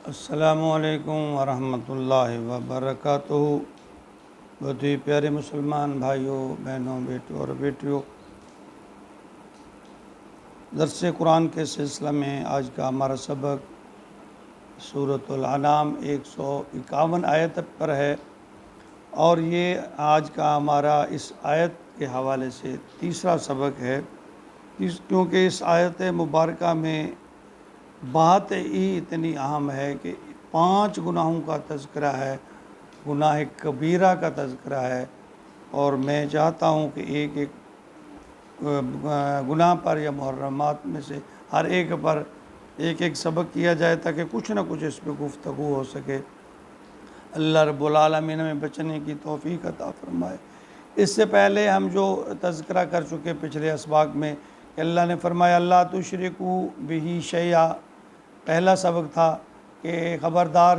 السلام علیکم ورحمۃ اللہ وبرکاتہ۔ بہت ہی پیارے مسلمان بھائیوں، بہنوں، بیٹوں اور بیٹیوں، درس قرآن کے سلسلہ میں آج کا ہمارا سبق سورۃ الانعام 151 آیت پر ہے، اور یہ آج کا ہمارا اس آیت کے حوالے سے تیسرا سبق ہے، کیونکہ اس آیت مبارکہ میں بات ہی اتنی اہم ہے کہ 5 گناہوں کا تذکرہ ہے، گناہ کبیرہ کا تذکرہ ہے، اور میں چاہتا ہوں کہ ایک ایک گناہ پر یا محرمات میں سے ہر ایک پر ایک ایک سبق کیا جائے تاکہ کچھ نہ کچھ اس پہ گفتگو ہو سکے۔ اللہ رب العالمین میں بچنے کی توفیق عطا فرمائے۔ اس سے پہلے ہم جو تذکرہ کر چکے پچھلے اسباق میں کہ اللہ نے فرمایا اللہ تشرکو بہ شیئا، پہلا سبق تھا کہ خبردار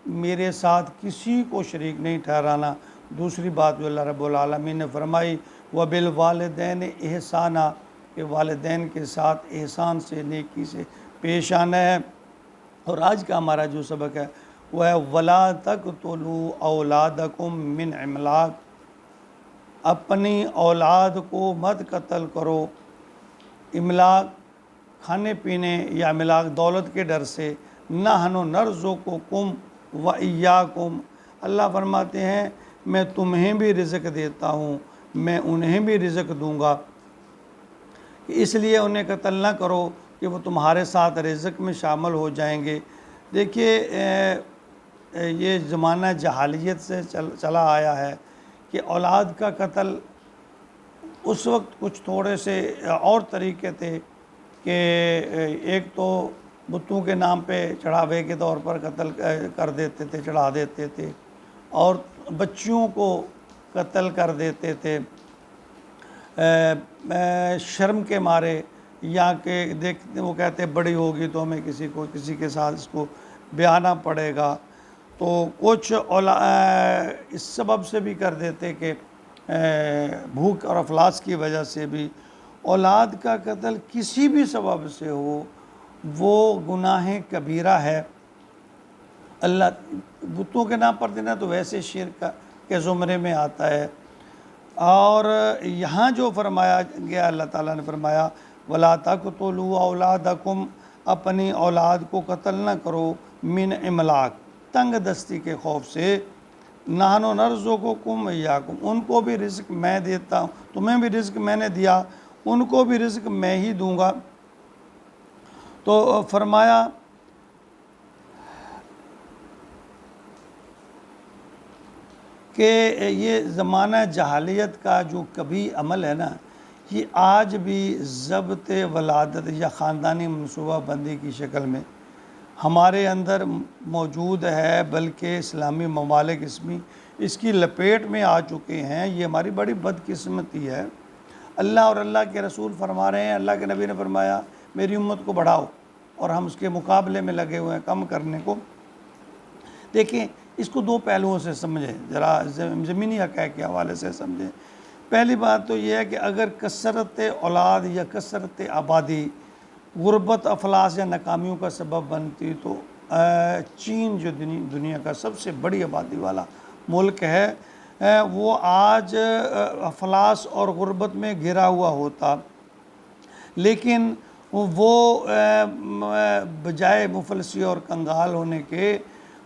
میرے ساتھ کسی کو شریک نہیں ٹھہرانا۔ دوسری بات جو اللہ رب العالمین نے فرمائی وبالوالدین احسانا، کہ والدین کے ساتھ احسان سے، نیکی سے پیش آنا ہے۔ اور آج کا ہمارا جو سبق ہے وہ ہے ولا تقتلوا اولادکم من املاق، اپنی اولاد کو مت قتل کرو املاق کھانے پینے یا املاق دولت کے ڈر سے، نحن نرزقکم و ایاکم، اللہ فرماتے ہیں میں تمہیں بھی رزق دیتا ہوں، میں انہیں بھی رزق دوں گا، اس لیے انہیں قتل نہ کرو کہ وہ تمہارے ساتھ رزق میں شامل ہو جائیں گے۔ دیکھیے یہ زمانہ جہالیت سے چلا آیا ہے کہ اولاد کا قتل اس وقت کچھ تھوڑے سے اور طریقے تھے کہ ایک تو بتوں کے نام پہ چڑھاوے کے طور پر قتل کر دیتے تھے، چڑھا دیتے تھے، اور بچیوں کو قتل کر دیتے تھے شرم کے مارے، یا کہ دیکھتے وہ کہتے بڑی ہوگی تو ہمیں کسی کے ساتھ اس کو بیانا پڑے گا، تو کچھ اس سبب سے بھی کر دیتے کہ بھوک اور افلاس کی وجہ سے بھی۔ اولاد کا قتل کسی بھی سبب سے ہو وہ گناہ کبیرہ ہے۔ اللہ بتوں کے نام پر دینا تو ویسے شرک کے زمرے میں آتا ہے، اور یہاں جو فرمایا گیا اللہ تعالیٰ نے فرمایا وَلَا تَقْتُلُوا أَوْلَادَكُمْ، اپنی اولاد کو قتل نہ کرو من املاق، تنگ دستی کے خوف سے، نحن نرزقکم ایاکم، ان کو بھی رزق میں دیتا ہوں، تمہیں بھی رزق میں نے دیا، ان کو بھی رزق میں ہی دوں گا۔ تو فرمایا کہ یہ زمانہ جہالیت کا جو کبھی عمل ہے نا، یہ آج بھی ضبط ولادت یا خاندانی منصوبہ بندی کی شکل میں ہمارے اندر موجود ہے، بلکہ اسلامی ممالک اس کی لپیٹ میں آ چکے ہیں۔ یہ ہماری بڑی بدقسمتی ہے۔ اللہ اور اللہ کے رسول فرما رہے ہیں، اللہ کے نبی نے فرمایا میری امت کو بڑھاؤ، اور ہم اس کے مقابلے میں لگے ہوئے ہیں کم کرنے کو۔ دیکھیں اس کو 2 پہلوؤں سے سمجھیں، ذرا زمینی حقائق کے حوالے سے سمجھیں۔ پہلی بات تو یہ ہے کہ اگر کثرت اولاد یا کثرت آبادی غربت، افلاس یا ناکامیوں کا سبب بنتی تو چین جو دنیا کا سب سے بڑی آبادی والا ملک ہے وہ آج افلاس اور غربت میں گھرا ہوا ہوتا، لیکن وہ بجائے مفلسی اور کنگال ہونے کے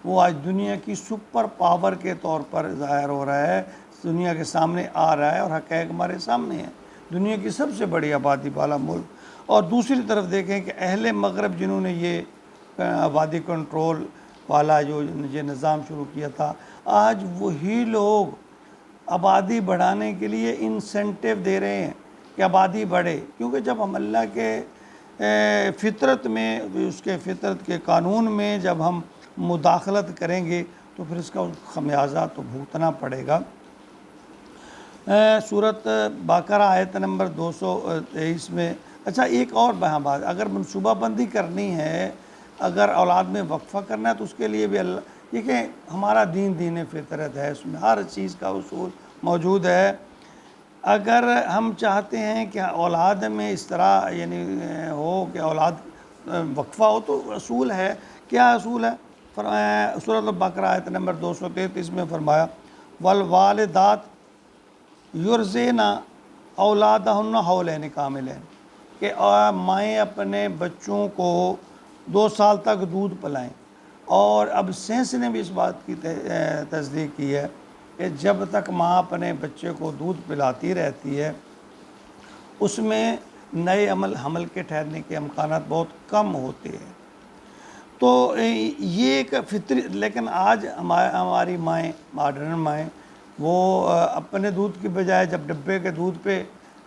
وہ آج دنیا کی سپر پاور کے طور پر ظاہر ہو رہا ہے، دنیا کے سامنے آ رہا ہے، اور حقائق ہمارے سامنے ہیں، دنیا کی سب سے بڑی آبادی والا ملک۔ اور دوسری طرف دیکھیں کہ اہل مغرب جنہوں نے یہ آبادی کنٹرول والا جو یہ نظام شروع کیا تھا، آج وہی لوگ آبادی بڑھانے کے لیے انسینٹیو دے رہے ہیں کہ آبادی بڑھے، کیونکہ جب ہم اللہ کے فطرت میں، اس کے فطرت کے قانون میں جب ہم مداخلت کریں گے تو پھر اس کا خمیازہ تو بھگتنا پڑے گا۔ سورۃ بقرہ آیت نمبر 223 میں اچھا ایک اور بات، اگر منصوبہ بندی کرنی ہے، اگر اولاد میں وقفہ کرنا ہے تو اس کے لیے بھی اللہ، دیکھیں ہمارا دین فطرت ہے، اس میں ہر چیز کا اصول موجود ہے۔ اگر ہم چاہتے ہیں کہ اولاد میں اس طرح ہو کہ اولاد وقفہ ہو، تو اصول ہے کہ کیا اصول ہے؟ فرمایا سورۃ البقرہ آیت نمبر 233 میں فرمایا والوالدات یرضعن اولادہن حولین کاملین، کہ مائیں اپنے بچوں کو 2 سال تک دودھ پلائیں۔ اور اب سائنس نے بھی اس بات کی تصدیق کی ہے کہ جب تک ماں اپنے بچے کو دودھ پلاتی رہتی ہے اس میں نئے حمل کے ٹھہرنے کے امکانات بہت کم ہوتے ہیں۔ تو یہ ایک فطری، لیکن آج ہماری مائیں، ماڈرن مائیں، وہ اپنے دودھ کی بجائے جب ڈبے کے دودھ پہ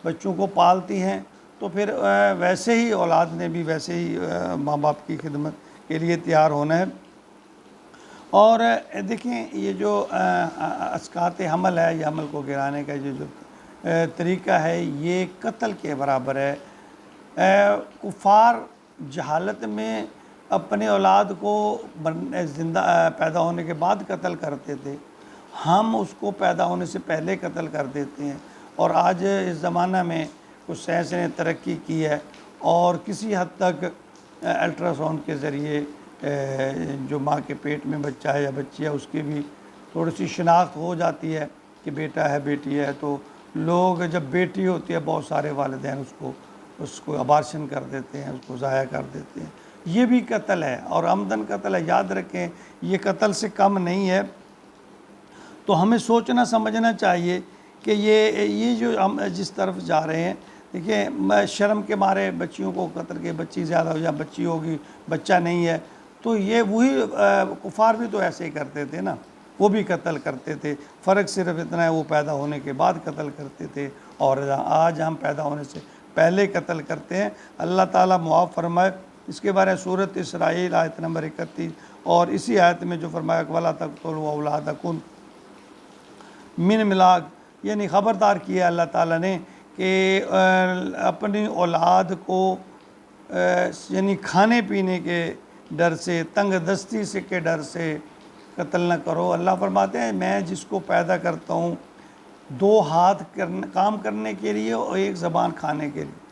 بچوں کو پالتی ہیں تو پھر ویسے ہی اولاد نے بھی ویسے ہی ماں باپ کی خدمت کے لیے تیار ہونا ہے۔ اور دیکھیں یہ جو اسقاط حمل ہے، یہ حمل کو گرانے کا جو طریقہ ہے یہ قتل کے برابر ہے۔ کفار جہالت میں اپنے اولاد کو زندہ پیدا ہونے کے بعد قتل کرتے تھے، ہم اس کو پیدا ہونے سے پہلے قتل کر دیتے ہیں۔ اور آج اس زمانہ میں کچھ سائنس نے ترقی کی ہے اور کسی حد تک الٹرا ساؤنڈ کے ذریعے جو ماں کے پیٹ میں بچہ ہے یا بچی ہے اس کی بھی تھوڑی سی شناخت ہو جاتی ہے کہ بیٹا ہے بیٹی ہے۔ تو لوگ جب بیٹی ہوتی ہے بہت سارے والدین اس کو ابارشن کر دیتے ہیں، اس کو ضائع کر دیتے ہیں۔ یہ بھی قتل ہے اور عمدن قتل ہے، یاد رکھیں یہ قتل سے کم نہیں ہے۔ تو ہمیں سوچنا سمجھنا چاہیے کہ یہ جو ہم جس طرف جا رہے ہیں، دیکھیں شرم کے مارے بچیوں کو قتل کے، بچی زیادہ ہو یا بچی ہوگی بچہ نہیں ہے، تو یہ وہی کفار بھی تو ایسے ہی کرتے تھے نا، وہ بھی قتل کرتے تھے، فرق صرف اتنا ہے وہ پیدا ہونے کے بعد قتل کرتے تھے اور آج ہم پیدا ہونے سے پہلے قتل کرتے ہیں۔ اللہ تعالیٰ معاف فرمائے۔ اس کے بارے سورۃ اسرائیل آیت نمبر 31 اور اسی آیت میں جو فرمایا وَلَا تَقْتُلُوا أَوْلَادَكُمْ من املاق، یعنی خبردار کیا اللہ تعالیٰ نے کہ اپنی اولاد کو یعنی کھانے پینے کے ڈر سے، تنگ دستی سے کے ڈر سے قتل نہ کرو۔ اللہ فرماتے ہیں میں جس کو پیدا کرتا ہوں 2 ہاتھ کام کرنے کے لیے اور 1 زبان کھانے کے لیے۔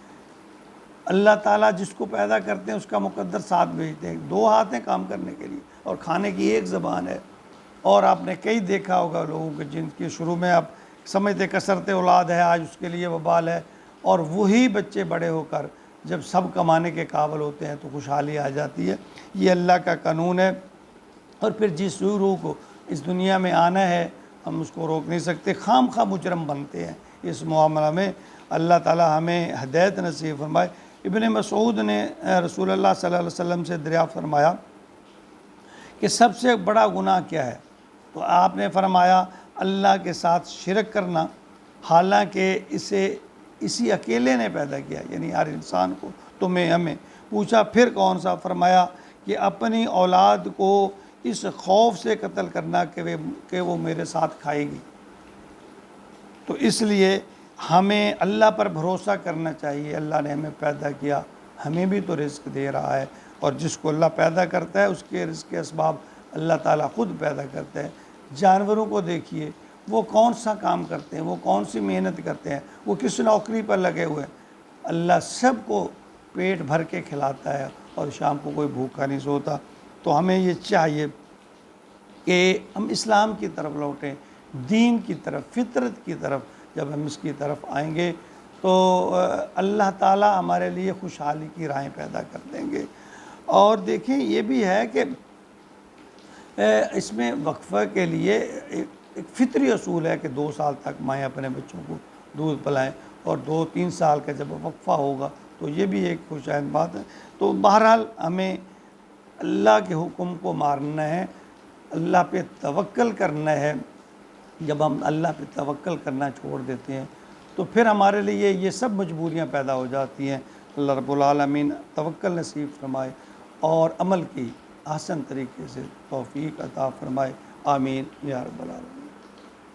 اللہ تعالیٰ جس کو پیدا کرتے ہیں اس کا مقدر ساتھ بھیجتے ہیں، 2 ہاتھ ہیں کام کرنے کے لیے اور کھانے کی 1 زبان ہے۔ اور آپ نے کئی دیکھا ہوگا لوگوں کے جن کے شروع میں آپ سمجھتے کثرت اولاد ہے، آج اس کے لیے وبال ہے، اور وہی بچے بڑے ہو کر جب سب کمانے کے قابل ہوتے ہیں تو خوشحالی آ جاتی ہے۔ یہ اللہ کا قانون ہے، اور پھر جس روح کو اس دنیا میں آنا ہے ہم اس کو روک نہیں سکتے، خام خواہ مجرم بنتے ہیں اس معاملہ میں۔ اللہ تعالیٰ ہمیں ہدایت نصیب فرمائے۔ ابن مسعود نے رسول اللہ صلی اللہ علیہ وسلم سے دریافت فرمایا کہ سب سے بڑا گناہ کیا ہے؟ تو آپ نے فرمایا اللہ کے ساتھ شرک کرنا، حالانکہ اسی اکیلے نے پیدا کیا، یعنی ہر انسان کو، تمہیں ہمیں۔ پوچھا پھر کون سا؟ فرمایا کہ اپنی اولاد کو اس خوف سے قتل کرنا کہ وہ میرے ساتھ کھائے گی۔ تو اس لیے ہمیں اللہ پر بھروسہ کرنا چاہیے۔ اللہ نے ہمیں پیدا کیا، ہمیں بھی تو رزق دے رہا ہے، اور جس کو اللہ پیدا کرتا ہے اس کے رزق کے اسباب اللہ تعالیٰ خود پیدا کرتا ہے۔ جانوروں کو دیکھیے، وہ کون سا کام کرتے ہیں، وہ کون سی محنت کرتے ہیں، وہ کس نوکری پر لگے ہوئے ہیں، اللہ سب کو پیٹ بھر کے کھلاتا ہے اور شام کو کوئی بھوکا نہیں سوتا۔ تو ہمیں یہ چاہیے کہ ہم اسلام کی طرف لوٹیں، دین کی طرف، فطرت کی طرف۔ جب ہم اس کی طرف آئیں گے تو اللہ تعالیٰ ہمارے لیے خوشحالی کی راہیں پیدا کر دیں گے۔ اور دیکھیں یہ بھی ہے کہ اس میں وقفہ کے لیے ایک فطری اصول ہے کہ 2 سال تک مائیں اپنے بچوں کو دودھ پلائیں، اور 2-3 سال کا جب وقفہ ہوگا تو یہ بھی ایک خوشائند بات ہے۔ تو بہرحال ہمیں اللہ کے حکم کو ماننا ہے، اللہ پہ توکل کرنا ہے۔ جب ہم اللہ پہ توکل کرنا چھوڑ دیتے ہیں تو پھر ہمارے لیے یہ سب مجبوریاں پیدا ہو جاتی ہیں۔ اللہ رب العالمین توکل نصیب فرمائے اور عمل کی احسن طریقے سے توفیق عطا فرمائے، آمین یا رب العالمین۔